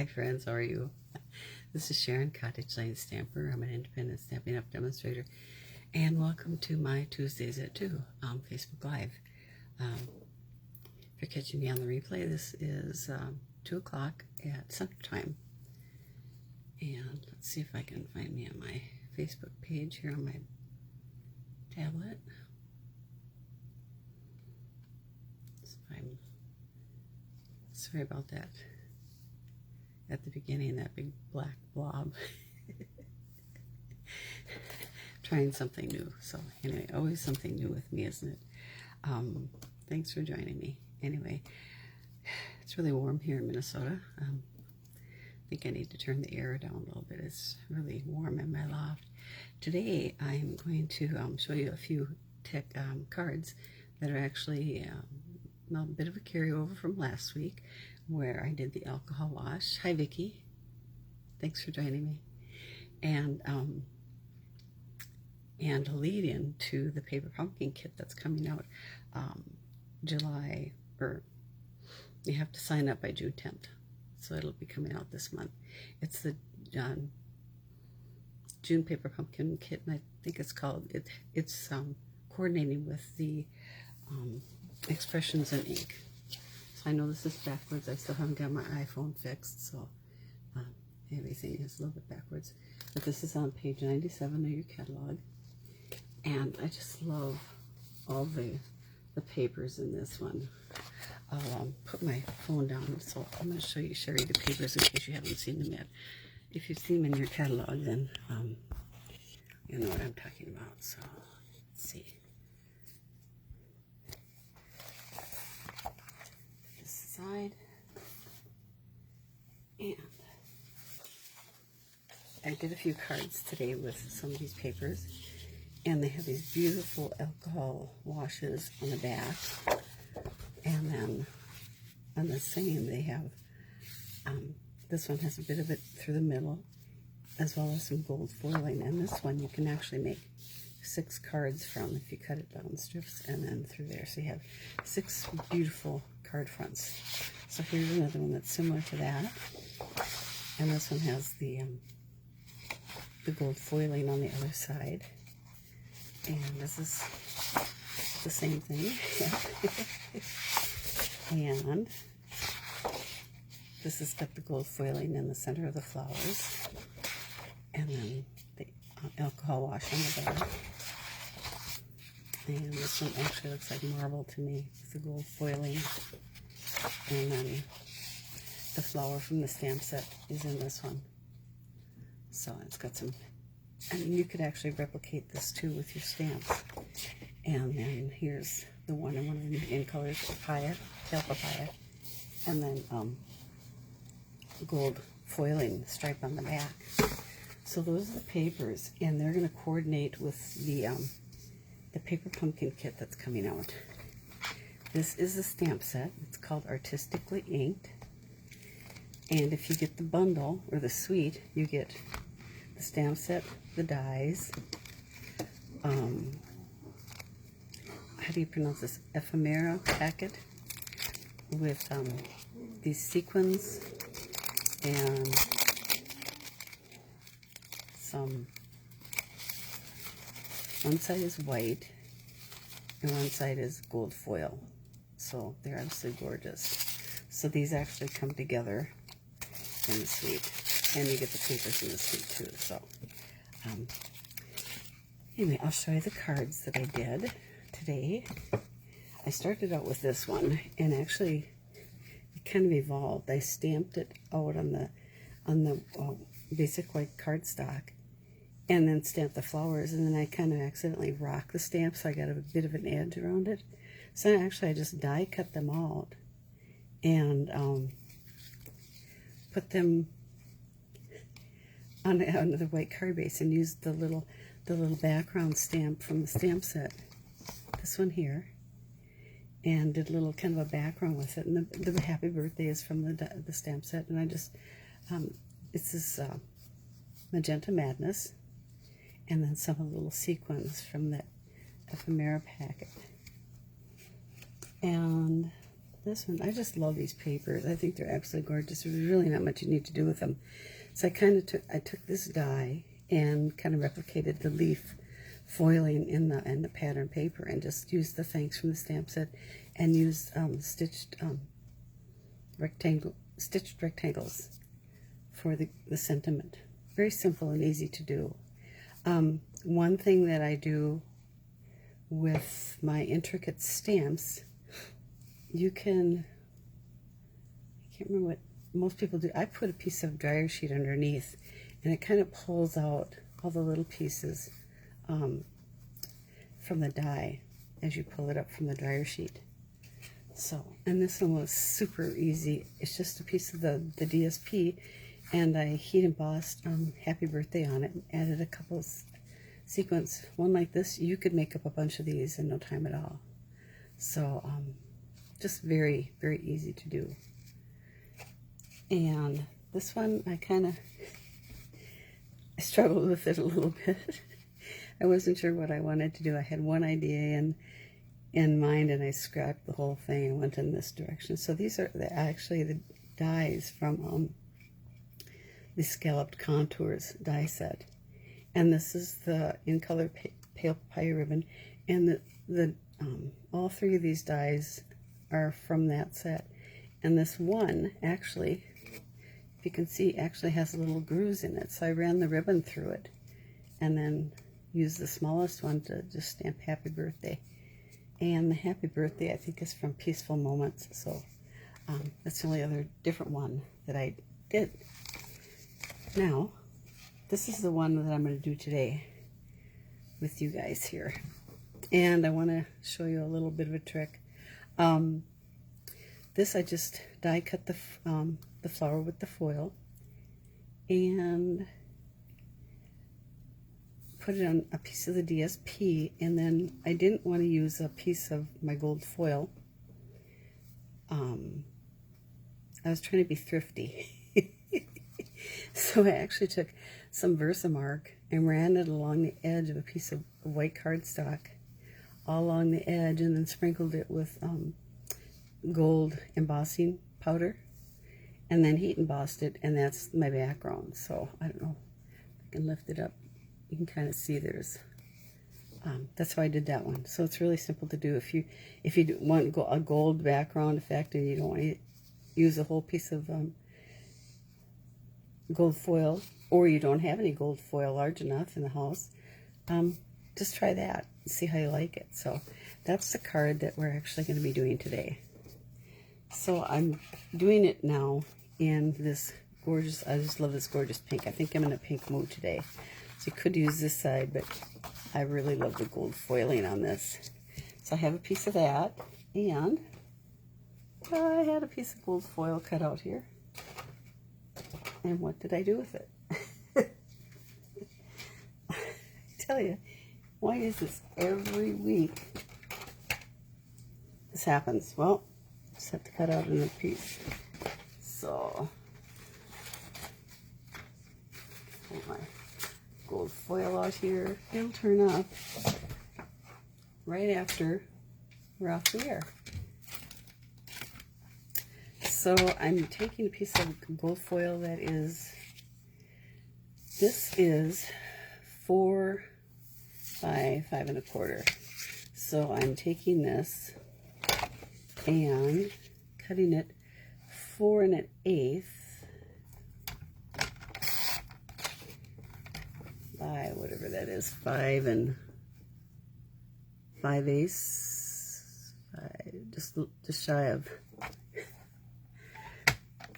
Hi friends, how are you? This is Sharon, Cottage Lane Stamper. I'm an independent Stampin' Up demonstrator, and welcome to my Tuesdays at 2 on Facebook Live. If you're catching me on the replay, this is 2 o'clock at Central Time. And let's see if I can find me on my Facebook page here on my tablet. Sorry about that. At the beginning, that big black blob. Trying something new. So anyway, always something new with me, isn't it? Thanks for joining me. Anyway, it's really warm here in Minnesota. I think I need to turn the air down a little bit. It's really warm in my loft. Today, I'm going to show you a few cards that are actually a bit of a carryover from last week, where I did the alcohol wash. Hi, Vicki. Thanks for joining me. And a lead-in to the paper pumpkin kit that's coming out July, or you have to sign up by June 10th, so it'll be coming out this month. It's the June paper pumpkin kit, and I think it's called it's coordinating with the Expressions in Ink. So I know this is backwards. I still haven't got my iPhone fixed, so everything is a little bit backwards. But this is on page 97 of your catalog, and I just love all the papers in this one. I'll put my phone down, so I'm going to show you, Sherry, the papers in case you haven't seen them yet. If you've seen them in your catalog, then you know what I'm talking about. So let's see. Side, and I did a few cards today with some of these papers, and they have these beautiful alcohol washes on the back, and then on the same they have this one has a bit of it through the middle, as well as some gold foiling, and this one you can actually make 6 cards from if you cut it down strips and then through there, so you have 6 beautiful card fronts. So here's another one that's similar to that, and this one has the gold foiling on the other side, and this is the same thing. And this has got the gold foiling in the center of the flowers, and then the alcohol wash on the back. And this one actually looks like marble to me with the gold foiling. And then the flower from the stamp set is in this one. So it's got some, I mean, you could actually replicate this too with your stamps. And then here's the one in one of the in colors, papaya, tail papaya. And then gold foiling stripe on the back. So those are the papers, and they're going to coordinate with the paper pumpkin kit that's coming out. This is a stamp set. It's called Artistically Inked. And if you get the bundle, or the suite, you get the stamp set, the dies, how do you pronounce this? Ephemera packet with these sequins and some, one side is white and one side is gold foil. So they're absolutely gorgeous. So these actually come together in the suite, and you get the papers in the suite too. So anyway, I'll show you the cards that I did today. I started out with this one, and actually it kind of evolved. I stamped it out on the basic white cardstock, and then stamped the flowers, and then I kind of accidentally rocked the stamp, so I got a bit of an edge around it. So actually I just die cut them out and put them on the white card base, and used the little background stamp from the stamp set, this one here, and did a little kind of a background with it, and the happy birthday is from the stamp set, and I just it's this Magenta Madness, and then some of the little sequins from that ephemera packet. And this one, I just love these papers. I think they're absolutely gorgeous. There's really not much you need to do with them. So I took this die and kind of replicated the leaf foiling in the pattern paper, and just used the thanks from the stamp set, and used stitched rectangles for the sentiment. Very simple and easy to do. One thing that I do with my intricate stamps, I can't remember what most people do. I put a piece of dryer sheet underneath, and it kind of pulls out all the little pieces from the die as you pull it up from the dryer sheet. So, and this one was super easy. It's just a piece of the DSP, and I heat embossed Happy Birthday on it, and added a couple of sequins. One like this, you could make up a bunch of these in no time at all. So, just very, very easy to do. And this one, I struggled with it a little bit. I wasn't sure what I wanted to do. I had one idea in mind, and I scrapped the whole thing and went in this direction. So these are actually the dies from the Scalloped Contours die set. And this is the In Color Pale Papaya ribbon. And all three of these dies are from that set. And this one, actually, if you can see, actually has little grooves in it. So I ran the ribbon through it, and then used the smallest one to just stamp Happy Birthday. And the Happy Birthday, I think, is from Peaceful Moments. So that's the only other different one that I did. Now, this is the one that I'm going to do today with you guys here. And I want to show you a little bit of a trick. This, I just die cut the flower with the foil and put it on a piece of the DSP, and then I didn't want to use a piece of my gold foil. I was trying to be thrifty. So I actually took some Versamark and ran it along the edge of a piece of white cardstock, all along the edge, and then sprinkled it with gold embossing powder, and then heat embossed it, and that's my background. So I don't know if I can lift it up. You can kind of see there's that's how I did that one. So it's really simple to do. If you want a gold background effect and you don't want to use a whole piece of gold foil, or you don't have any gold foil large enough in the house, just try that and see how you like it. So that's the card that we're actually going to be doing today. So I'm doing it now in this gorgeous, I just love this gorgeous pink. I think I'm in a pink mood today. So you could use this side, but I really love the gold foiling on this. So I have a piece of that, and I had a piece of gold foil cut out here. And what did I do with it? I tell you, why is this every week? This happens. Well, just have to cut out another piece. So, pull my gold foil out here. It'll turn up right after we're off the air. So I'm taking a piece of gold foil that is, this is 4 by 5 1/4. So I'm taking this and cutting it 4 1/8 by whatever that is, 5 5/8, just shy of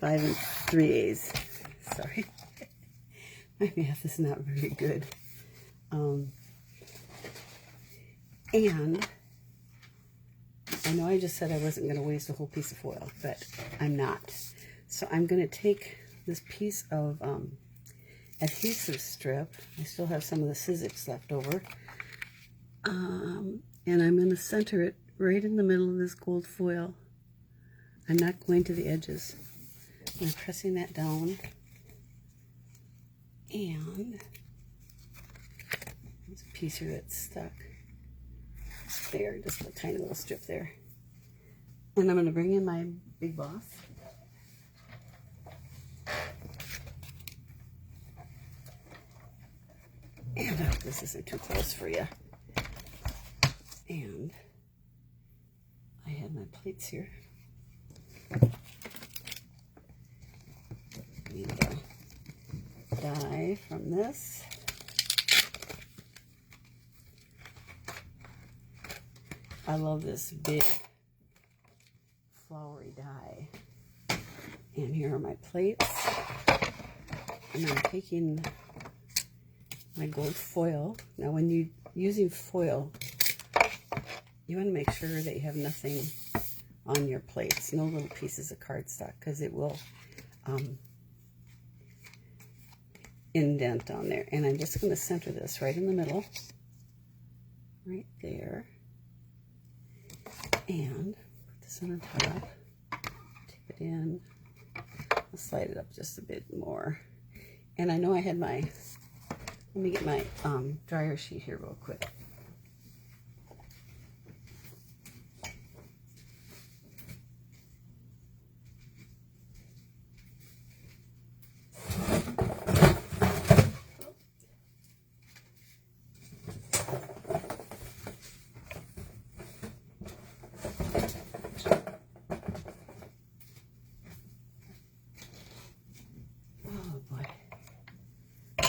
5 3/8. Sorry, my math is not very good. And I know I just said I wasn't going to waste a whole piece of foil, but I'm not. So I'm going to take this piece of adhesive strip. I still have some of the Sizzix left over. And I'm going to center it right in the middle of this gold foil. I'm not going to the edges. I'm pressing that down. And there's a piece here that's stuck. There, just a tiny little strip there. And I'm going to bring in my Big Boss. And I hope this isn't too close for you. And I had my plates here. Need the die from this. I love this big flowery die. And here are my plates. And I'm taking my gold foil. Now when you're using foil, you want to make sure that you have nothing on your plates, no little pieces of cardstock, because it will indent on there. And I'm just going to center this right in the middle, right there, and put this on top, tip it in, I'll slide it up just a bit more. And I know I had my, let me get my dryer sheet here real quick.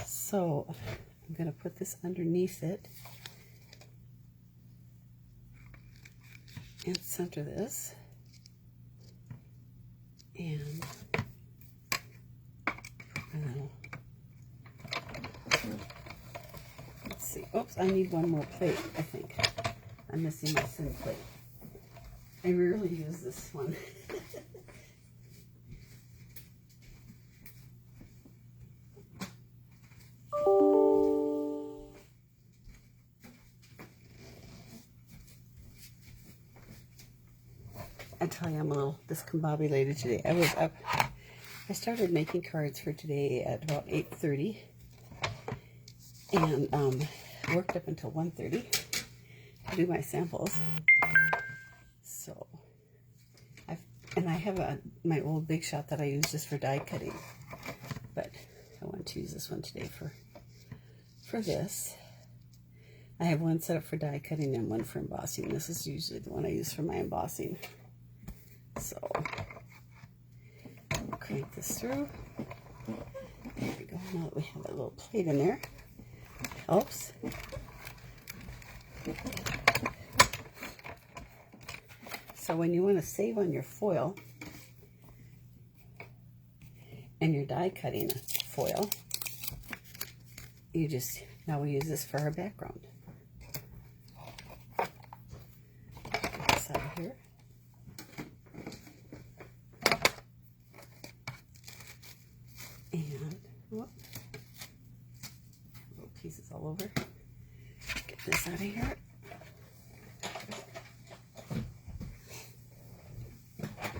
So I'm going to put this underneath it and center this, and let's see, oops, I need one more plate, I think. I'm missing my thin plate. I rarely use this one. I tell you, I'm a little discombobulated today. I was up, I started making cards for today at about 8:30 and worked up until 1:30 to do my samples. So, I have my old Big Shot that I use just for die cutting, but I want to use this one today for this. I have one set up for die cutting and one for embossing. This is usually the one I use for my embossing. So, we'll crank this through. There we go. Now that we have that little plate in there, helps. So when you want to save on your foil and you're die cutting foil, you just, now we use this for our background. Get this out of here. And, whoop, little pieces all over. Get this out of here.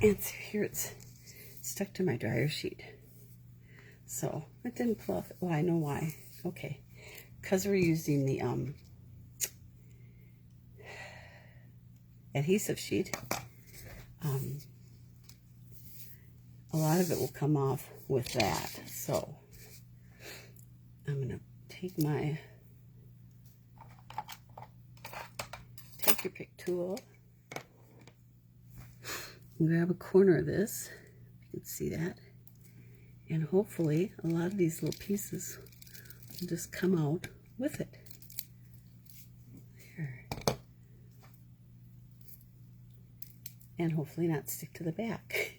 And so here it's stuck to my dryer sheet. So it didn't pull off. Well, I know why. Okay. Because we're using the adhesive sheet, a lot of it will come off with that. So I'm going to take your pick tool, grab a corner of this, you can see that, and hopefully a lot of these little pieces will just come out with it. There. And hopefully not stick to the back.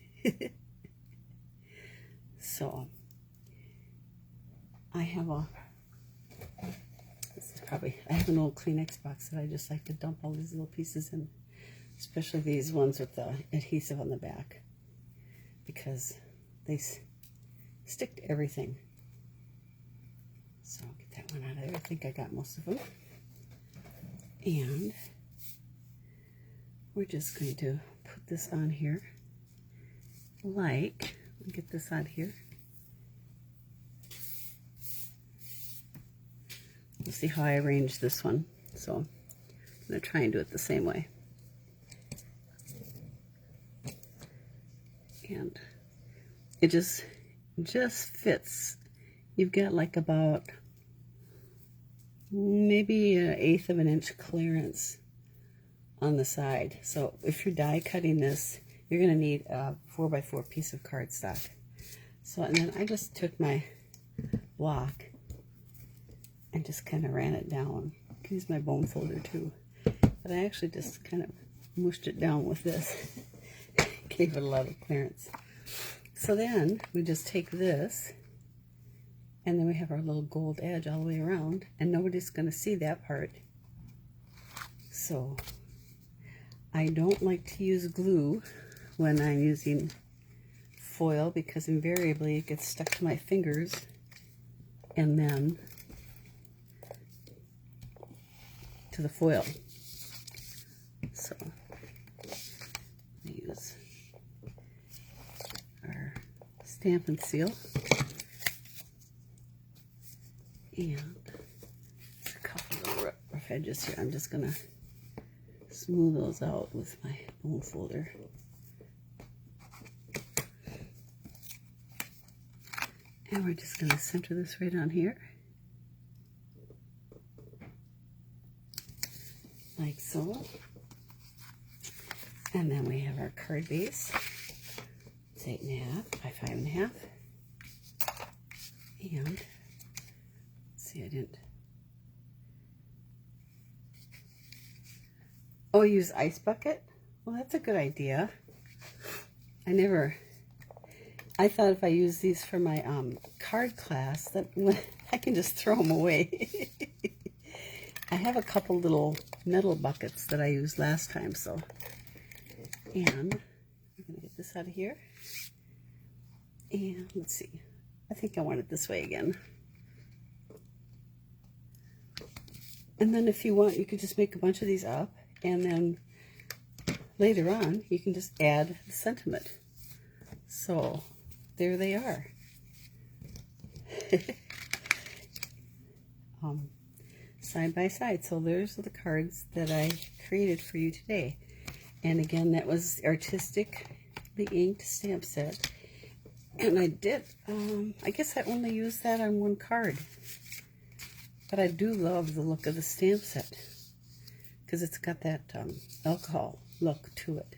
So I have I have an old Kleenex box that I just like to dump all these little pieces in, especially these ones with the adhesive on the back, because they stick to everything. So I'll get that one out of there. I think I got most of them. And we're just going to put this on here, like, get this out here. We'll see how I arrange this one. So I'm going to try and do it the same way. and it just fits. You've got like about maybe 1/8 of an inch clearance on the side. So if you're die cutting this, you're going to need a 4x4 piece of cardstock. So, and then I just took my block and just kind of ran it down. I can use my bone folder too, but I actually just kind of mushed it down with this. Gave it a lot of clearance. So then we just take this, and then we have our little gold edge all the way around, and nobody's going to see that part. So I don't like to use glue when I'm using foil, because invariably it gets stuck to my fingers, and then to the foil. So we use our Stampin' Seal, and there's a couple of rough edges here. I'm just going to smooth those out with my bone folder. And we're just going to center this right on here, like so. And then we have our card base. It's 8.5 by 5.5. And let's see, I didn't. Oh, use ice bucket? Well, that's a good idea. I thought if I use these for my card class, that I can just throw them away. I have a couple little metal buckets that I used last time, so. And we're going to get this out of here. And let's see. I think I want it this way again. And then if you want, you could just make a bunch of these up, and then later on, you can just add the sentiment. So there they are. Side by side. So there's the cards that I created for you today. And again, that was artistically inked stamp set. And I did, I guess I only used that on one card. But I do love the look of the stamp set, because it's got that alcohol look to it.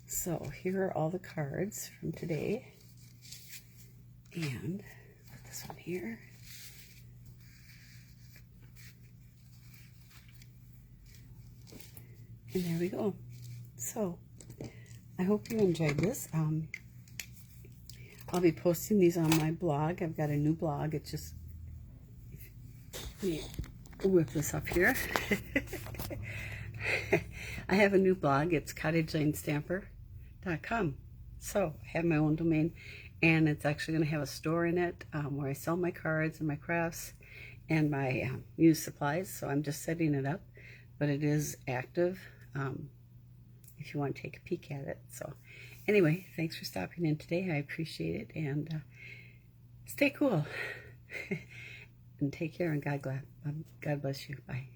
So here are all the cards from today. And put this one here. And there we go. So I hope you enjoyed this. I'll be posting these on my blog. I've got a new blog. It's just, let me whip this up here. I have a new blog. It's cottageLaneStamper.com. So I have my own domain, and it's actually going to have a store in it where I sell my cards and my crafts and my used supplies. So I'm just setting it up, but it is active if you want to take a peek at it. So anyway, thanks for stopping in today. I appreciate it, and stay cool. And take care, and God bless you. Bye.